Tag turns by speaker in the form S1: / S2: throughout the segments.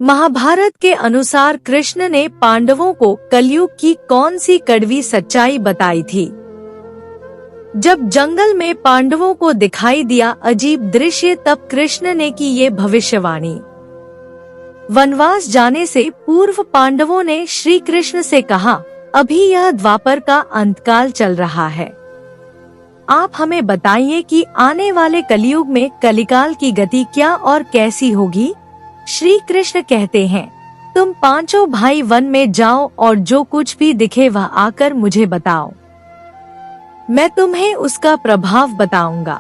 S1: महाभारत के अनुसार कृष्ण ने पांडवों को कलयुग की कौन सी कड़वी सच्चाई बताई थी? जब जंगल में पांडवों को दिखाई दिया अजीब दृश्य, तब कृष्ण ने की ये भविष्यवाणी। वनवास जाने से पूर्व पांडवों ने श्री कृष्ण से कहा, अभी यह द्वापर का अंतकाल चल रहा है। आप हमें बताइए कि आने वाले कलयुग में कलिकाल की गति क्या और कैसी होगी? श्री कृष्ण कहते हैं, तुम पांचों भाई वन में जाओ और जो कुछ भी दिखे वह आकर मुझे बताओ। मैं तुम्हें उसका प्रभाव बताऊंगा।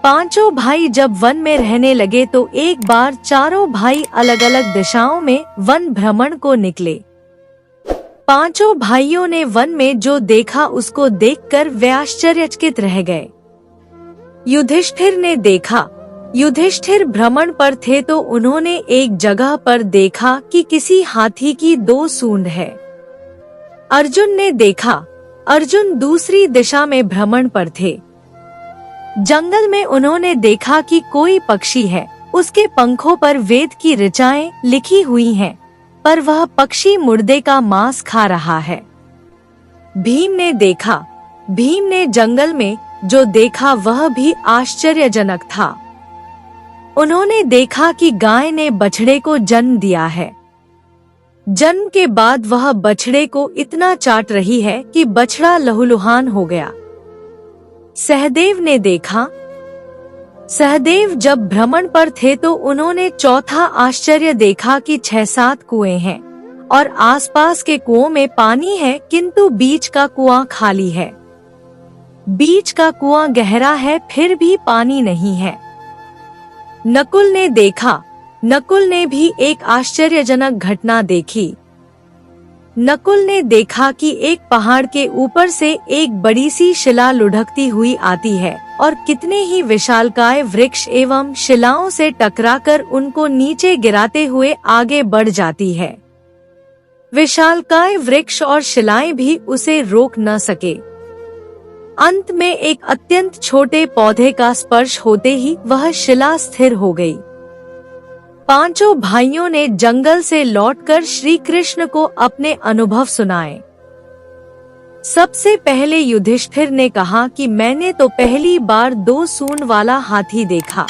S1: पांचों भाई जब वन में रहने लगे तो एक बार चारों भाई अलग अलग दिशाओं में वन भ्रमण को निकले। पांचों भाइयों ने वन में जो देखा उसको देखकर वे आश्चर्यचकित रह गए। युधिष्ठिर ने देखा। युधिष्ठिर भ्रमण पर थे तो उन्होंने एक जगह पर देखा कि किसी हाथी की 2 सूंड है। अर्जुन ने देखा। अर्जुन दूसरी दिशा में भ्रमण पर थे। जंगल में उन्होंने देखा कि कोई पक्षी है, उसके पंखों पर वेद की ऋचाएं लिखी हुई हैं, पर वह पक्षी मुर्दे का मांस खा रहा है। भीम ने देखा। भीम ने जंगल में जो देखा वह भी आश्चर्यजनक था। उन्होंने देखा कि गाय ने बछड़े को जन्म दिया है। जन्म के बाद वह बछड़े को इतना चाट रही है कि बछड़ा लहूलुहान हो गया। सहदेव ने देखा। सहदेव जब भ्रमण पर थे तो उन्होंने चौथा आश्चर्य देखा कि 6-7 कुएं हैं और आसपास के कुओं में पानी है, किंतु बीच का कुआं खाली है। बीच का कुआं गहरा है, फिर भी पानी नहीं है। नकुल ने देखा। नकुल ने भी एक आश्चर्यजनक घटना देखी। नकुल ने देखा कि एक पहाड़ के ऊपर से एक बड़ी सी शिला लुढ़कती हुई आती है और कितने ही विशालकाय वृक्ष एवं शिलाओं से टकराकर उनको नीचे गिराते हुए आगे बढ़ जाती है। विशालकाय वृक्ष और शिलाएं भी उसे रोक न सके। अंत में एक अत्यंत छोटे पौधे का स्पर्श होते ही वह शिला स्थिर हो गई। पांचों भाइयों ने जंगल से लौटकर श्री कृष्ण को अपने अनुभव सुनाए। सबसे पहले युधिष्ठिर ने कहा कि मैंने तो पहली बार 2 सूंड वाला हाथी देखा।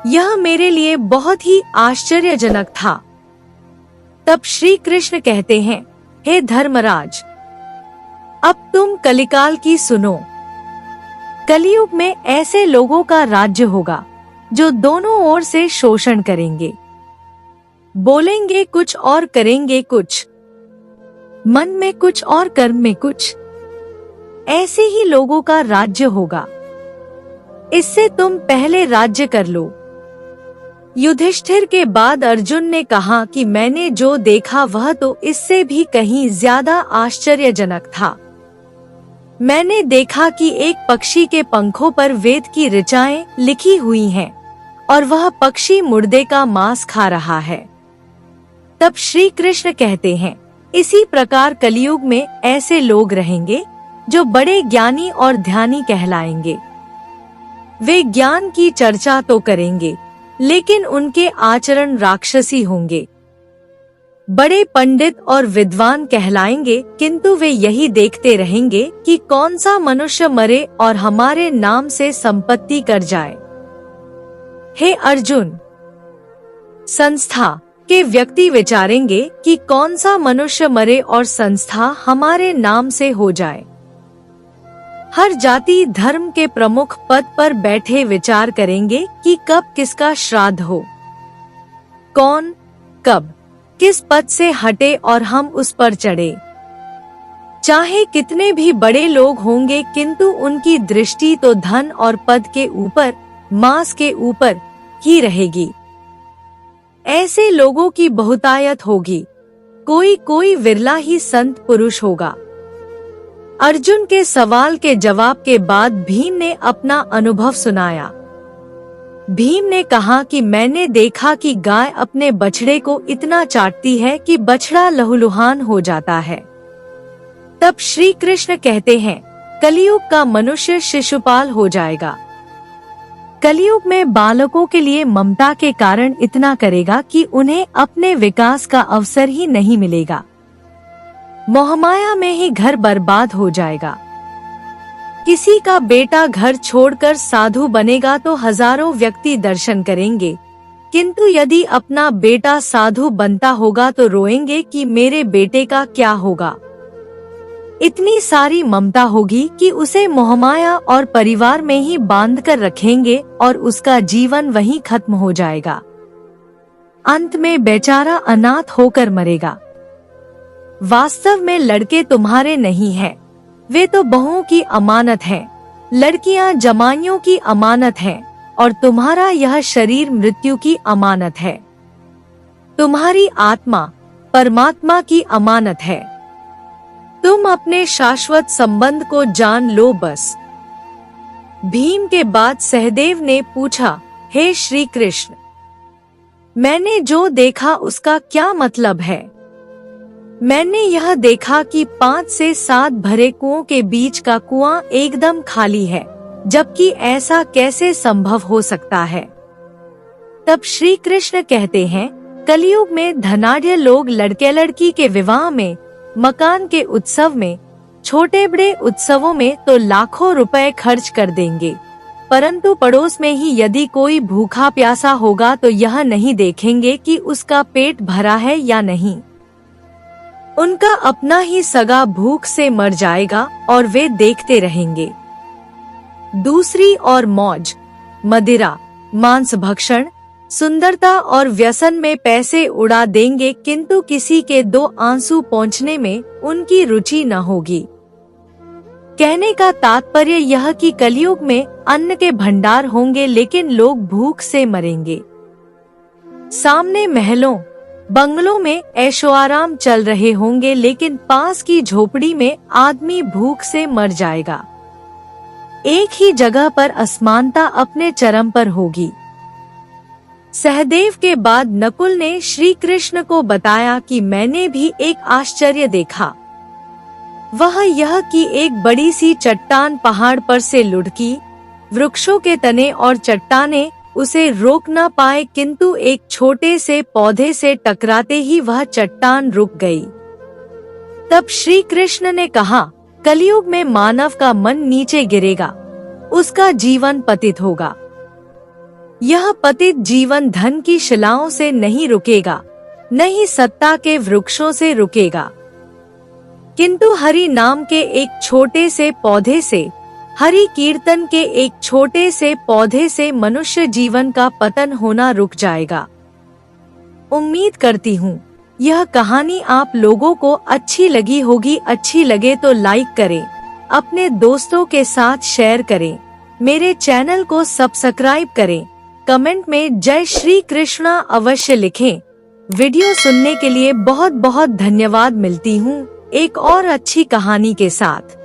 S1: यह मेरे लिए बहुत ही आश्चर्यजनक था। तब श्री कृष्ण कहते हैं, हे धर्मराज, अब तुम कलिकाल की सुनो। कलियुग में ऐसे लोगों का राज्य होगा जो दोनों ओर से शोषण करेंगे, बोलेंगे कुछ और करेंगे कुछ, मन में कुछ और कर्म में कुछ। ऐसे ही लोगों का राज्य होगा। इससे तुम पहले राज्य कर लो। युधिष्ठिर के बाद अर्जुन ने कहा कि मैंने जो देखा वह तो इससे भी कहीं ज्यादा आश्चर्यजनक था। मैंने देखा कि एक पक्षी के पंखों पर वेद की ऋचाएं लिखी हुई हैं और वह पक्षी मुर्दे का मांस खा रहा है। तब श्री कृष्ण कहते हैं, इसी प्रकार कलियुग में ऐसे लोग रहेंगे जो बड़े ज्ञानी और ध्यानी कहलाएंगे। वे ज्ञान की चर्चा तो करेंगे, लेकिन उनके आचरण राक्षसी होंगे। बड़े पंडित और विद्वान कहलाएंगे, किंतु वे यही देखते रहेंगे कि कौन सा मनुष्य मरे और हमारे नाम से संपत्ति कर जाए। हे अर्जुन, संस्था के व्यक्ति विचारेंगे कि कौन सा मनुष्य मरे और संस्था हमारे नाम से हो जाए। हर जाति धर्म के प्रमुख पद पर बैठे विचार करेंगे कि कब किसका श्राद्ध हो, कौन कब किस पद से हटे और हम उस पर चढ़े। चाहे कितने भी बड़े लोग होंगे, किंतु उनकी दृष्टि तो धन और पद के ऊपर, मांस के ऊपर ही रहेगी। ऐसे लोगों की बहुतायत होगी। कोई कोई विरला ही संत पुरुष होगा। अर्जुन के सवाल के जवाब के बाद भीम ने अपना अनुभव सुनाया। भीम ने कहा कि मैंने देखा कि गाय अपने बछड़े को इतना चाटती है कि बछड़ा लहूलुहान हो जाता है। तब श्री कृष्ण कहते हैं, कलियुग का मनुष्य शिशुपाल हो जाएगा। कलयुग में बालकों के लिए ममता के कारण इतना करेगा कि उन्हें अपने विकास का अवसर ही नहीं मिलेगा। मोहमाया में ही घर बर्बाद हो जाएगा। किसी का बेटा घर छोड़कर साधु बनेगा तो हजारों व्यक्ति दर्शन करेंगे, किंतु यदि अपना बेटा साधु बनता होगा तो रोएंगे कि मेरे बेटे का क्या होगा। इतनी सारी ममता होगी कि उसे मोहमाया और परिवार में ही बांध कर रखेंगे और उसका जीवन वहीं खत्म हो जाएगा। अंत में बेचारा अनाथ होकर मरेगा। वास्तव में लड़के तुम्हारे नहीं हैं, वे तो बहुओं की अमानत हैं। लड़कियां जमाइयों की अमानत हैं और तुम्हारा यह शरीर मृत्यु की अमानत है। तुम्हारी आत्मा परमात्मा की अमानत है। तुम अपने शाश्वत संबंध को जान लो बस। भीम के बाद सहदेव ने पूछा, हे श्री कृष्ण, मैंने जो देखा उसका क्या मतलब है? मैंने यह देखा कि 5 से 7 भरे कुओं के बीच का कुआं एकदम खाली है, जबकि ऐसा कैसे संभव हो सकता है? तब श्री कृष्ण कहते हैं, कलयुग में धनाढ्य लोग लड़के लड़की के विवाह में, मकान के उत्सव में, छोटे बड़े उत्सवों में तो लाखों रुपए खर्च कर देंगे, परंतु पड़ोस में ही यदि कोई भूखा प्यासा होगा तो यह नहीं देखेंगे कि उसका पेट भरा है या नहीं। उनका अपना ही सगा भूख से मर जाएगा और वे देखते रहेंगे। दूसरी ओर मौज, मदिरा, मांस भक्षण, सुंदरता और व्यसन में पैसे उड़ा देंगे, किंतु किसी के 2 आंसू पोंछने में उनकी रुचि न होगी। कहने का तात्पर्य यह कि कलयुग में अन्न के भंडार होंगे लेकिन लोग भूख से मरेंगे। सामने महलों बंगलों में ऐशोआराम चल रहे होंगे लेकिन पास की झोपड़ी में आदमी भूख से मर जाएगा। एक ही जगह पर असमानता अपने चरम पर होगी। सहदेव के बाद नकुल ने श्री कृष्ण को बताया कि मैंने भी एक आश्चर्य देखा। वह यह कि एक बड़ी सी चट्टान पहाड़ पर से लुढ़की, वृक्षों के तने और चट्टाने उसे रोक न पाए, किंतु एक छोटे से पौधे से टकराते ही वह चट्टान रुक गई। तब श्री कृष्ण ने कहा, कलयुग में मानव का मन नीचे गिरेगा, उसका जीवन पतित होगा। यह पतित जीवन धन की शिलाओं से नहीं रुकेगा, न ही सत्ता के वृक्षों से रुकेगा, किंतु हरि नाम के एक छोटे से पौधे से, हरि कीर्तन के एक छोटे से पौधे से मनुष्य जीवन का पतन होना रुक जाएगा। उम्मीद करती हूँ यह कहानी आप लोगों को अच्छी लगी होगी। अच्छी लगे तो लाइक करें, अपने दोस्तों के साथ शेयर करें, मेरे चैनल को सब्सक्राइब करें, कमेंट में जय श्री कृष्णा अवश्य लिखें। वीडियो सुनने के लिए बहुत बहुत धन्यवाद। मिलती हूँ एक और अच्छी कहानी के साथ।